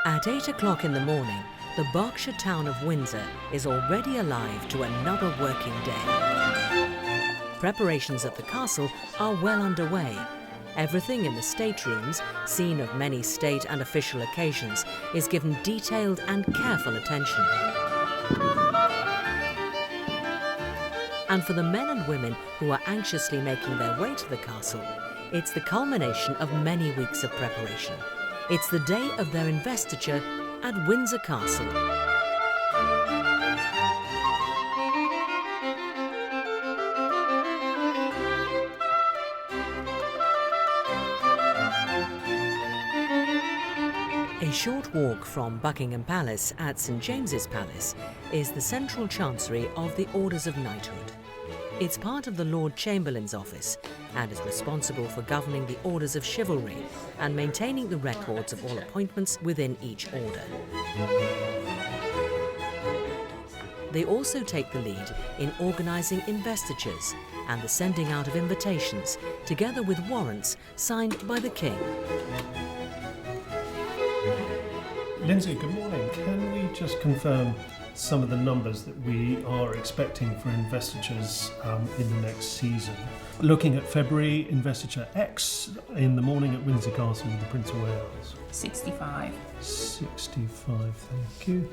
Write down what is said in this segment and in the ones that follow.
At 8 o'clock in the morning, the Berkshire town of Windsor is already alive to another working day. Preparations at the castle are well underway. Everything in the staterooms, scene of many state and official occasions, is given detailed and careful attention. And for the men and women who are anxiously making their way to the castle, it's the culmination of many weeks of preparation. It's the day of their investiture at Windsor Castle. A short walk from Buckingham Palace at St James's Palace is the central chancery of the Orders of Knighthood. It's part of the Lord Chamberlain's office and is responsible for governing the orders of chivalry and maintaining the records of all appointments within each order. They also take the lead in organising investitures and the sending out of invitations, together with warrants signed by the King. Lindsay, good morning. Can we just confirm some of the numbers that we are expecting for investitures in the next season? Looking at February, Investiture X in the morning at Windsor Castle with the Prince of Wales. 65. 65, thank you.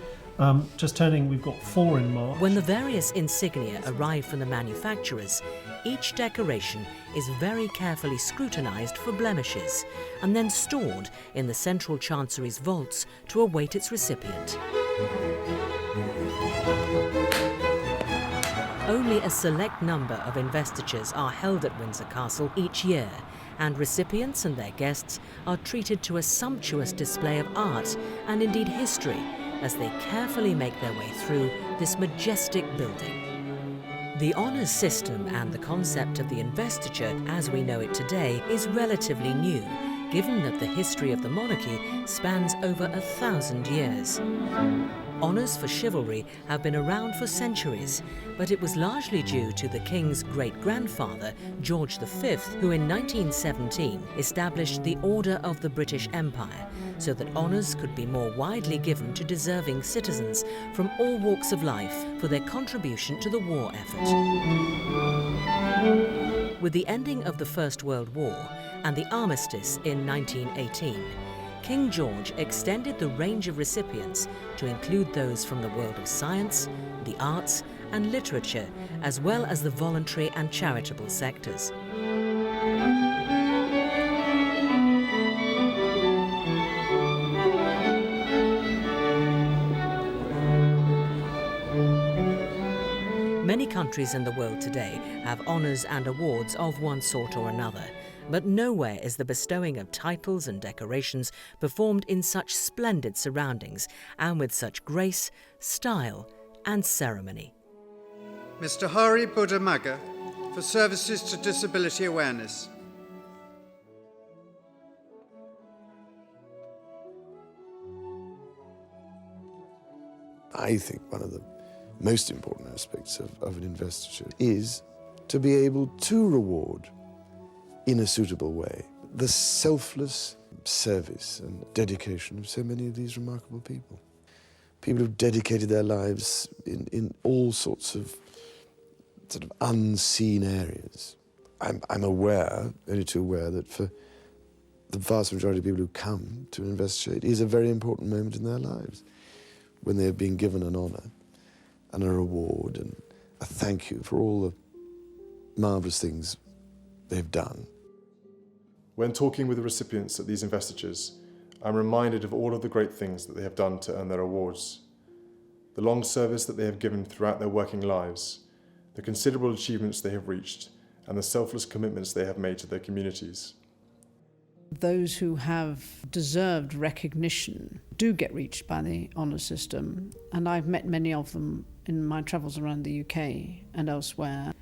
Just turning, we've got 4 in March. When the various insignia arrive from the manufacturers, each decoration is very carefully scrutinised for blemishes and then stored in the Central Chancery's vaults to await its recipient. Only a select number of investitures are held at Windsor Castle each year, and recipients and their guests are treated to a sumptuous display of art and indeed history as they carefully make their way through this majestic building. The honours system and the concept of the investiture as we know it today is relatively new, given that the history of the monarchy spans over 1,000 years. Honours for chivalry have been around for centuries, but it was largely due to the King's great-grandfather, George V, who in 1917 established the Order of the British Empire, so that honours could be more widely given to deserving citizens from all walks of life for their contribution to the war effort. With the ending of the First World War and the armistice in 1918, King George extended the range of recipients to include those from the world of science, the arts and literature, as well as the voluntary and charitable sectors. Many countries in the world today have honours and awards of one sort or another, but nowhere is the bestowing of titles and decorations performed in such splendid surroundings and with such grace, style and ceremony. Mr. Hari Budha Magar for services to disability awareness. I think one of the most important aspects of an investiture is to be able to reward in a suitable way the selfless service and dedication of so many of these remarkable people. People who've dedicated their lives in all sorts of sort of unseen areas. I'm aware, only too aware, that for the vast majority of people who come to an investiture, it is a very important moment in their lives when they have been given an honour and a reward and a thank you for all the marvellous things they've done. When talking with the recipients at these investitures, I'm reminded of all of the great things that they have done to earn their awards, the long service that they have given throughout their working lives, the considerable achievements they have reached, and the selfless commitments they have made to their communities. Those who have deserved recognition do get reached by the honour system, and I've met many of them in my travels around the UK and elsewhere.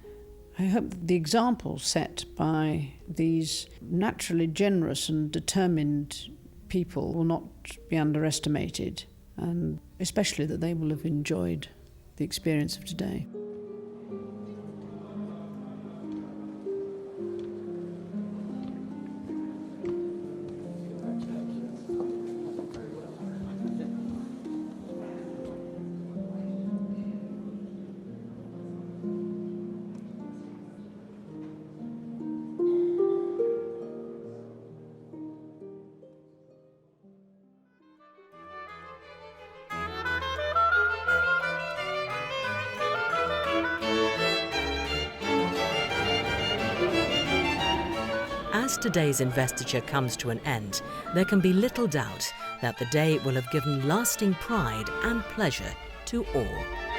I hope that the example set by these naturally generous and determined people will not be underestimated, and especially that they will have enjoyed the experience of today. Once today's investiture comes to an end, there can be little doubt that the day will have given lasting pride and pleasure to all.